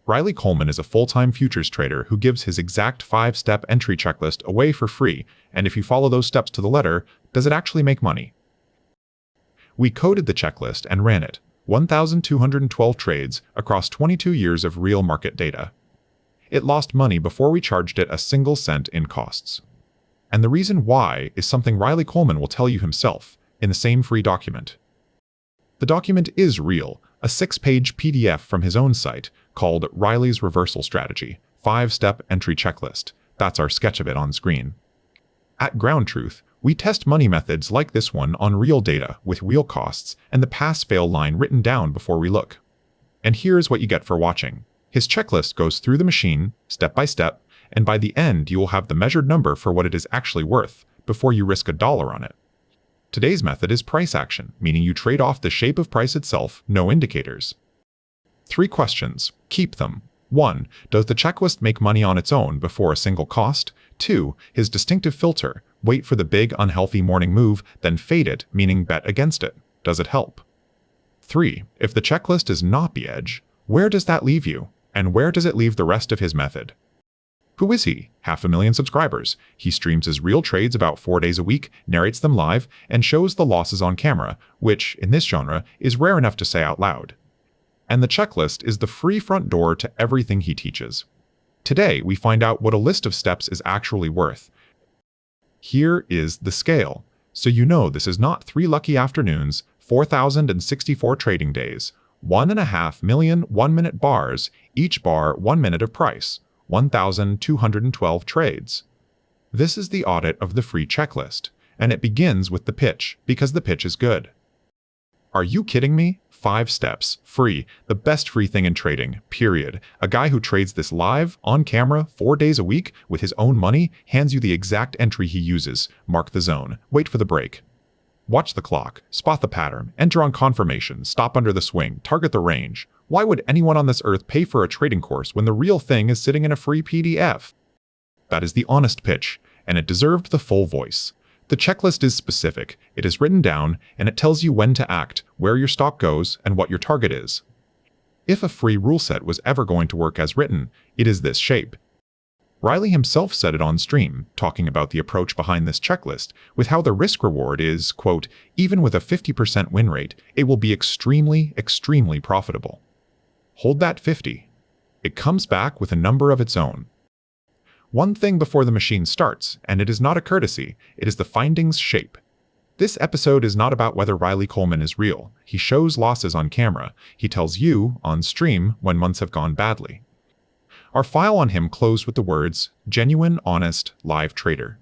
Riley Coleman is a full-time futures trader who gives his exact 5-step entry checklist away for free, and if you follow those steps to the letter, does it actually make money? We coded the checklist and ran it, 1,212 trades across 22 years of real market data. It lost money before we charged it a single cent in costs. And the reason why is something Riley Coleman will tell you himself in the same free document. The document is real, a 6-page PDF from his own site called Riley's Reversal Strategy, 5-Step Entry Checklist. That's our sketch of it on screen. At Ground Truth, we test money methods like this one on real data with real costs and the pass-fail line written down before we look. And here's what you get for watching. His checklist goes through the machine, step by step, and by the end you will have the measured number for what it is actually worth before you risk $1 on it. Today's method is price action, meaning you trade off the shape of price itself, no indicators. 3 questions. Keep them. 1. Does the checklist make money on its own before a single cost? 2. His distinctive filter. Wait for the big unhealthy morning move, then fade it, meaning bet against it. Does it help? 3. If the checklist is not the edge, where does that leave you? And where does it leave the rest of his method? Who is he? 500,000 subscribers. He streams his real trades about 4 days a week, narrates them live, and shows the losses on camera, which, in this genre, is rare enough to say out loud. And the checklist is the free front door to everything he teaches. Today, we find out what a list of steps is actually worth. Here is the scale. So you know this is not 3 lucky afternoons, 4,064 trading days, 1.5 million 1-minute bars, each bar 1 minute of price, 1,212 trades. This is the audit of the free checklist, and it begins with the pitch, because the pitch is good. Are you kidding me? 5 steps, free, the best free thing in trading, period. A guy who trades this live, on camera, 4 days a week, with his own money, hands you the exact entry he uses. Mark the zone, wait for the break. Watch the clock, spot the pattern, enter on confirmation, stop under the swing, target the range. Why would anyone on this earth pay for a trading course when the real thing is sitting in a free PDF? That is the honest pitch, and it deserved the full voice. The checklist is specific, it is written down, and it tells you when to act, where your stop goes, and what your target is. If a free rule set was ever going to work as written, it is this shape. Riley himself said it on stream, talking about the approach behind this checklist, with how the risk-reward is, quote, even with a 50% win rate, it will be extremely, extremely profitable. Hold that 50. It comes back with a number of its own. One thing before the machine starts, and it is not a courtesy, it is the findings shape. This episode is not about whether Riley Coleman is real. He shows losses on camera. He tells you, on stream, when months have gone badly. Our file on him closed with the words, genuine, honest, live trader.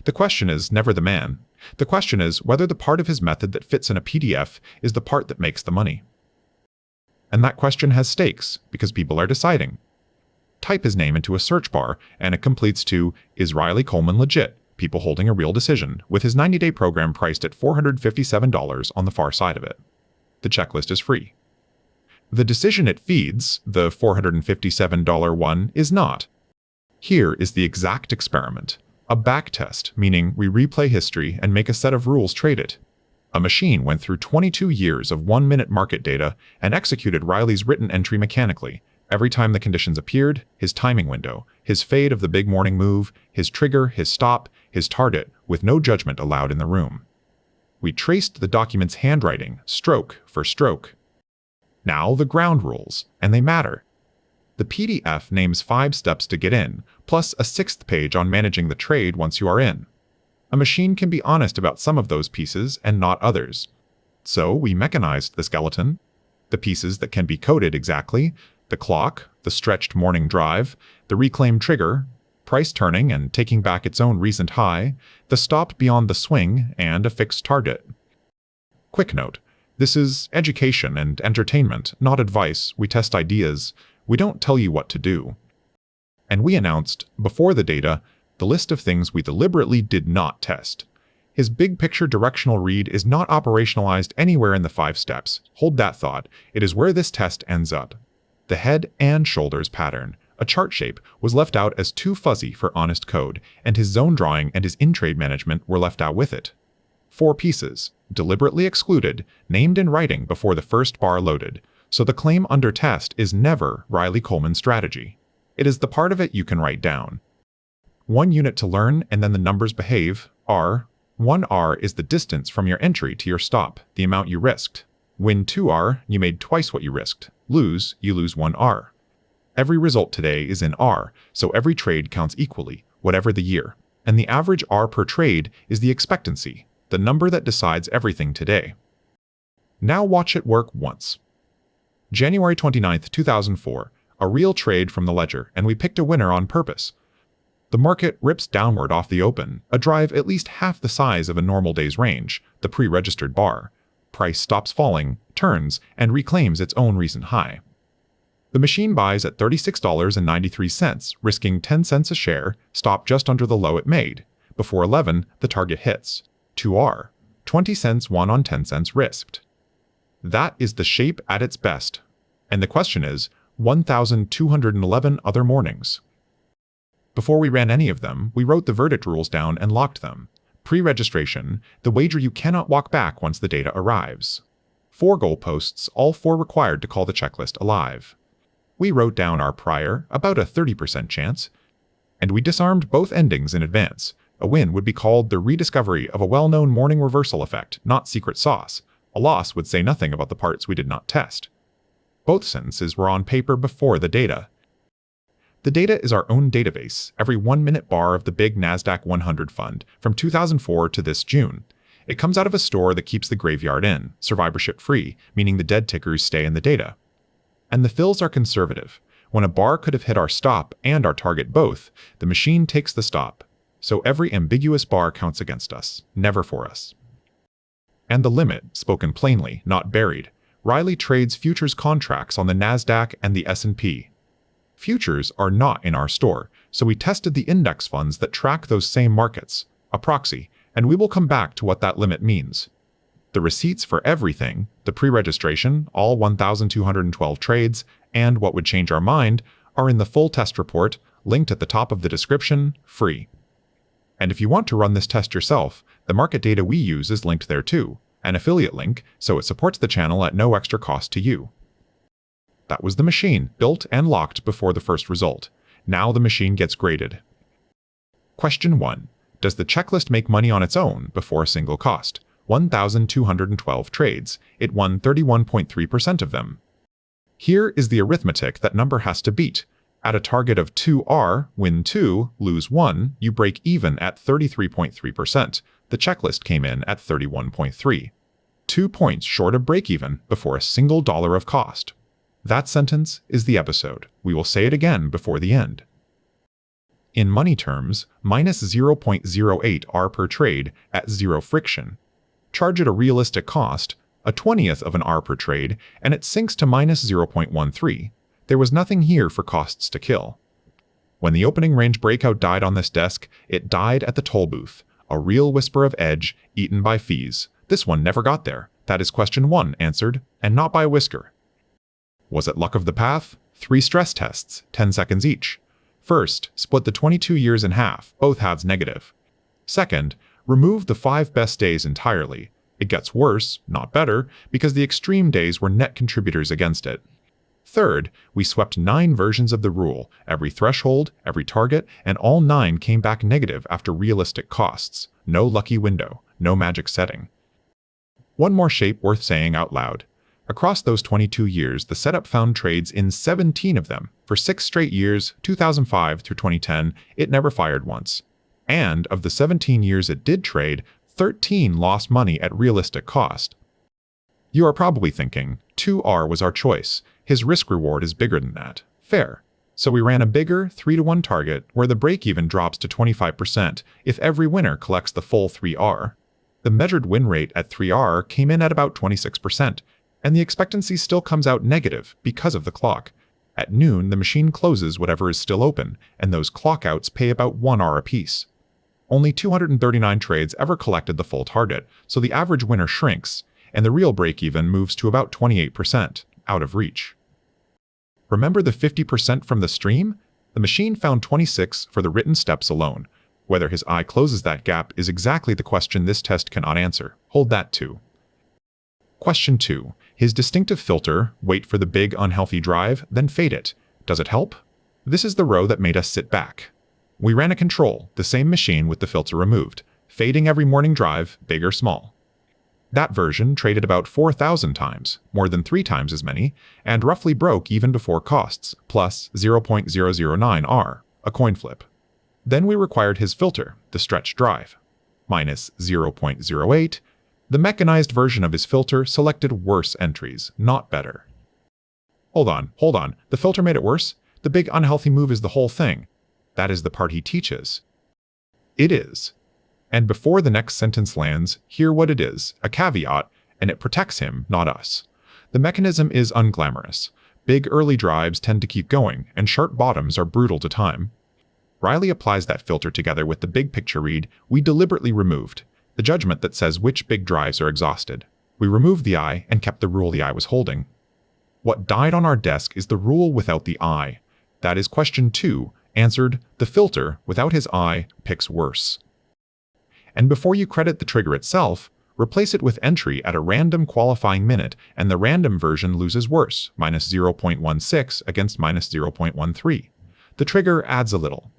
The question is never the man. The question is whether the part of his method that fits in a PDF is the part that makes the money. And that question has stakes, because people are deciding. Type his name into a search bar, and it completes to, is Riley Coleman legit? People holding a real decision, with his 90-day program priced at $457 on the far side of it. The checklist is free. The decision it feeds, the $457 one, is not. Here is the exact experiment. A backtest, meaning we replay history and make a set of rules trade it. A machine went through 22 years of 1-minute market data and executed Riley's written entry mechanically. Every time the conditions appeared, his timing window, his fade of the big morning move, his trigger, his stop, his target, with no judgment allowed in the room. We traced the document's handwriting, stroke for stroke. Now the ground rules, and they matter. The PDF names 5 steps to get in, plus a 6th page on managing the trade once you are in. A machine can be honest about some of those pieces and not others. So we mechanized the skeleton, the pieces that can be coded exactly, the clock, the stretched morning drive, the reclaimed trigger, price turning and taking back its own recent high, the stop beyond the swing, and a fixed target. Quick note, this is education and entertainment, not advice. We test ideas. We don't tell you what to do. And we announced, before the data, the list of things we deliberately did not test. His big picture directional read is not operationalized anywhere in the 5 steps. Hold that thought. It is where this test ends up. The head and shoulders pattern, a chart shape, was left out as too fuzzy for honest code, and his zone drawing and his in-trade management were left out with it. 4 pieces, deliberately excluded, named in writing before the first bar loaded. so the claim under test is never Riley Coleman's strategy. It is the part of it you can write down. 1 unit to learn and then the numbers behave, R. 1R is the distance from your entry to your stop, the amount you risked. Win 2R, you made twice what you risked. Lose, you lose 1R. Every result today is in R, so every trade counts equally, whatever the year. And the average R per trade is the expectancy, the number that decides everything today. Now watch it work once. January 29, 2004, a real trade from the ledger, and we picked a winner on purpose. The market rips downward off the open, a drive at least half the size of a normal day's range, the pre-registered bar. Price stops falling, turns, and reclaims its own recent high. The machine buys at $36.93, risking 10 cents a share, stop just under the low it made. Before 11, the target hits. 2R, 20 cents won on 10 cents risked. That is the shape at its best. And the question is, 1,211 other mornings. Before we ran any of them, we wrote the verdict rules down and locked them. Pre-registration, the wager you cannot walk back once the data arrives. 4 goalposts, all 4 required to call the checklist alive. We wrote down our prior, about a 30% chance, and we disarmed both endings in advance. A win would be called the rediscovery of a well-known morning reversal effect, not secret sauce. A loss would say nothing about the parts we did not test. Both sentences were on paper before the data. The data is our own database, every 1-minute bar of the big NASDAQ 100 fund from 2004 to this June. It comes out of a store that keeps the graveyard in, survivorship-free, meaning the dead tickers stay in the data. And the fills are conservative. When a bar could have hit our stop and our target both, the machine takes the stop. So every ambiguous bar counts against us, never for us. And the limit, spoken plainly, not buried. Riley trades futures contracts on the NASDAQ and the S&P. Futures are not in our store, so we tested the index funds that track those same markets, a proxy, and we will come back to what that limit means. The receipts for everything, the pre-registration, all 1,212 trades, and what would change our mind, are in the full test report, linked at the top of the description, free. And if you want to run this test yourself, the market data we use is linked there too, an affiliate link, so it supports the channel at no extra cost to you. That was the machine, built and locked before the first result. Now the machine gets graded. Question 1. Does the checklist make money on its own before a single cost? 1,212 trades. It won 31.3% of them. Here is the arithmetic that number has to beat. At a target of 2R, win 2, lose 1, you break even at 33.3%. The checklist came in at 31.3. 2 points short of break even before a single dollar of cost. That sentence is the episode. We will say it again before the end. In money terms, minus 0.08 R per trade at 0 friction. Charge it a realistic cost, a 20th of an R per trade, and it sinks to minus 0.13. There was nothing here for costs to kill. When the opening range breakout died on this desk, it died at the toll booth, a real whisper of edge eaten by fees. This one never got there. That is question 1 answered, and not by a whisker. Was it luck of the path? 3 stress tests, 10 seconds each. First, split the 22 years in half, both halves negative. Second, remove the 5 best days entirely. It gets worse, not better, because the extreme days were net contributors against it. Third, we swept 9 versions of the rule, every threshold, every target, and all 9 came back negative after realistic costs. No lucky window, no magic setting. One more shape worth saying out loud. Across those 22 years, the setup found trades in 17 of them. For 6 straight years, 2005 through 2010, it never fired once. And of the 17 years it did trade, 13 lost money at realistic cost. You are probably thinking, 2R was our choice. His risk-reward is bigger than that. Fair. So we ran a bigger 3-to-1 target where the break-even drops to 25% if every winner collects the full 3R. The measured win rate at 3R came in at about 26%, and the expectancy still comes out negative because of the clock. At noon, the machine closes whatever is still open, and those clockouts pay about 1R apiece. Only 239 trades ever collected the full target, so the average winner shrinks, and the real break-even moves to about 28%, out of reach. Remember the 50% from the stream? The machine found 26 for the written steps alone. Whether his eye closes that gap is exactly the question this test cannot answer. Hold that too. Question 2. His distinctive filter, wait for the big unhealthy drive, then fade it. Does it help? This is the row that made us sit back. We ran a control, the same machine with the filter removed, fading every morning drive, big or small. That version traded about 4,000 times, more than 3 times as many, and roughly broke even before costs, plus 0.009 R, a coin flip. Then we required his filter, the stretch drive, minus 0.08. The mechanized version of his filter selected worse entries, not better. Hold on, the filter made it worse? The big unhealthy move is the whole thing. That is the part he teaches. It is. And before the next sentence lands, hear what it is, a caveat, and it protects him, not us. The mechanism is unglamorous. Big early drives tend to keep going, and sharp bottoms are brutal to time. Riley applies that filter together with the big picture read we deliberately removed, the judgment that says which big drives are exhausted. We removed the I and kept the rule the I was holding. What died on our desk is the rule without the I. That is question 2, answered, the filter, without his I, picks worse. And before you credit the trigger itself, replace it with entry at a random qualifying minute, and the random version loses worse, minus 0.16 against minus 0.13. The trigger adds a little.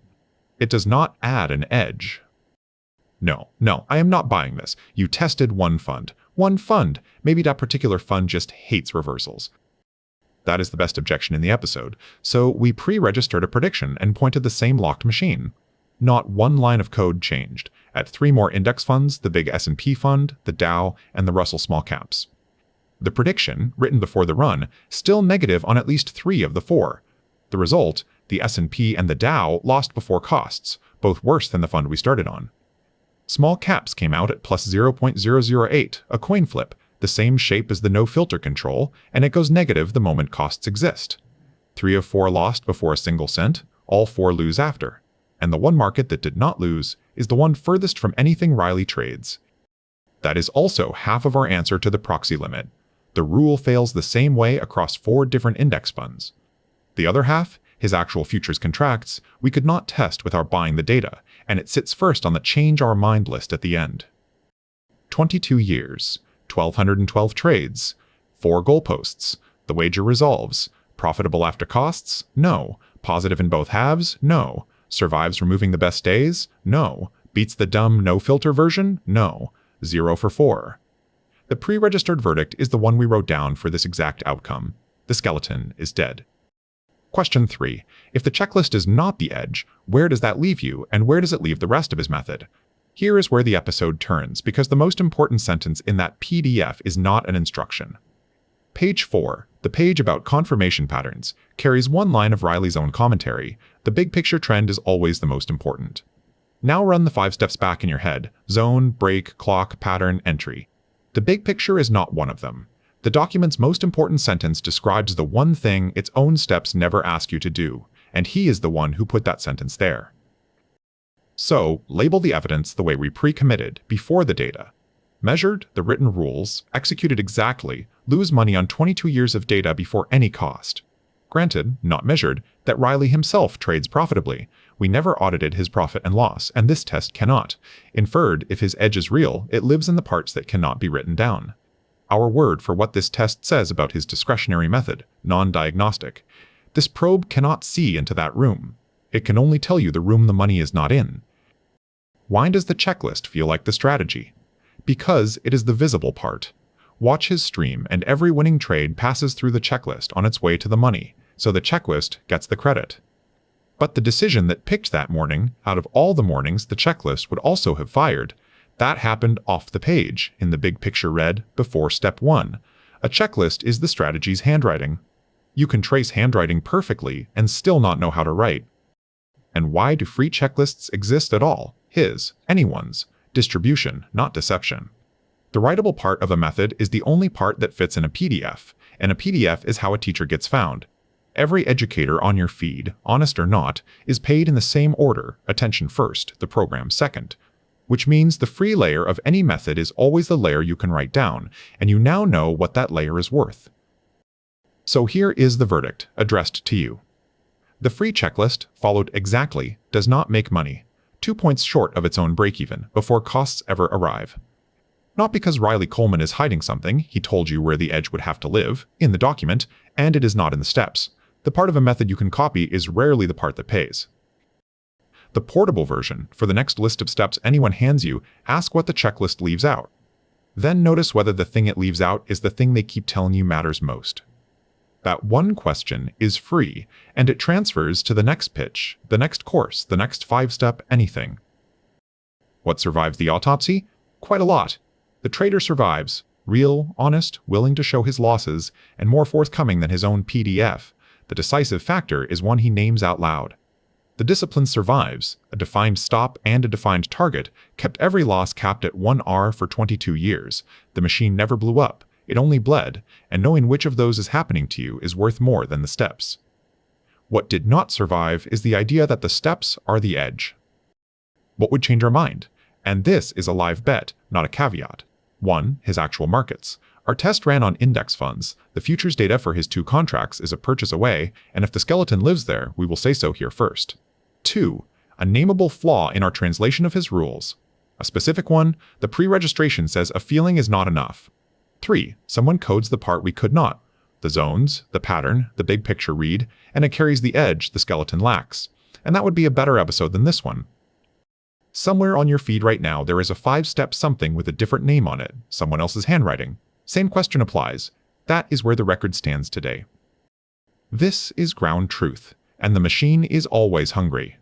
It does not add an edge. No, I am not buying this. You tested one fund. One fund. Maybe that particular fund just hates reversals. That is the best objection in the episode. So we pre-registered a prediction and pointed the same locked machine. Not one line of code changed, at 3 more index funds, the big S&P fund, the Dow, and the Russell small caps. The prediction, written before the run, still negative on at least 3 of the 4. The result, the S&P and the Dow lost before costs, both worse than the fund we started on. Small caps came out at plus 0.008, a coin flip, the same shape as the no filter control, and it goes negative the moment costs exist. 3 of 4 lost before a single cent, all 4 lose after. And the one market that did not lose is the one furthest from anything Riley trades. That is also half of our answer to the proxy limit. The rule fails the same way across 4 different index funds. The other half, his actual futures contracts, we could not test without buying the data, and it sits first on the change our mind list at the end. 22 years, 1,212 trades, 4 goalposts, the wager resolves, profitable after costs? No. Positive in both halves? No. Survives removing the best days? No. Beats the dumb no-filter version? No. 0 for 4. The pre-registered verdict is the one we wrote down for this exact outcome. The skeleton is dead. Question 3. If the checklist is not the edge, where does that leave you, and where does it leave the rest of his method? Here is where the episode turns, because the most important sentence in that PDF is not an instruction. Page 4, the page about confirmation patterns, carries 1 line of Riley's own commentary. The big picture trend is always the most important. Now run the 5 steps back in your head: zone, break, clock, pattern, entry. The big picture is not one of them. The document's most important sentence describes the one thing its own steps never ask you to do, and he is the one who put that sentence there. So, label the evidence the way we pre-committed, before the data. Measured, the written rules, executed exactly, lose money on 22 years of data before any cost. Granted, not measured, that Riley himself trades profitably. We never audited his profit and loss, and this test cannot. Inferred, if his edge is real, it lives in the parts that cannot be written down. Our word for what this test says about his discretionary method, non-diagnostic. This probe cannot see into that room. It can only tell you the room the money is not in. Why does the checklist feel like the strategy? Because it is the visible part. Watch his stream, and every winning trade passes through the checklist on its way to the money, so the checklist gets the credit. But the decision that picked that morning, out of all the mornings the checklist would also have fired, that happened off the page, in the big picture read, before step 1. A checklist is the strategy's handwriting. You can trace handwriting perfectly and still not know how to write. And why do free checklists exist at all? His, anyone's. Distribution, not deception. The writable part of a method is the only part that fits in a PDF, and a PDF is how a teacher gets found. Every educator on your feed, honest or not, is paid in the same order, attention first, the program second. Which means the free layer of any method is always the layer you can write down, and you now know what that layer is worth. So here is the verdict, addressed to you. The free checklist, followed exactly, does not make money, 2 points short of its own break-even, before costs ever arrive. Not because Riley Coleman is hiding something, he told you where the edge would have to live, in the document, and it is not in the steps. The part of a method you can copy is rarely the part that pays. The portable version, for the next list of steps anyone hands you, ask what the checklist leaves out. Then notice whether the thing it leaves out is the thing they keep telling you matters most. That one question is free, and it transfers to the next pitch, the next course, the next 5-step anything. What survives the autopsy? Quite a lot. The trader survives, real, honest, willing to show his losses, and more forthcoming than his own PDF. The decisive factor is one he names out loud. The discipline survives, a defined stop and a defined target, kept every loss capped at 1R for 22 years. The machine never blew up, it only bled, and knowing which of those is happening to you is worth more than the steps. What did not survive is the idea that the steps are the edge. What would change our mind? And this is a live bet, not a caveat. 1. His actual markets. Our test ran on index funds. The futures data for his 2 contracts is a purchase away, and if the skeleton lives there, we will say so here first. 2. A nameable flaw in our translation of his rules. A specific one, the pre-registration says a feeling is not enough. 3. Someone codes the part we could not. The zones, the pattern, the big picture read, and it carries the edge the skeleton lacks. And that would be a better episode than this one. Somewhere on your feed right now there is a 5-step something with a different name on it, someone else's handwriting. Same question applies. That is where the record stands today. This is ground truth, and the machine is always hungry.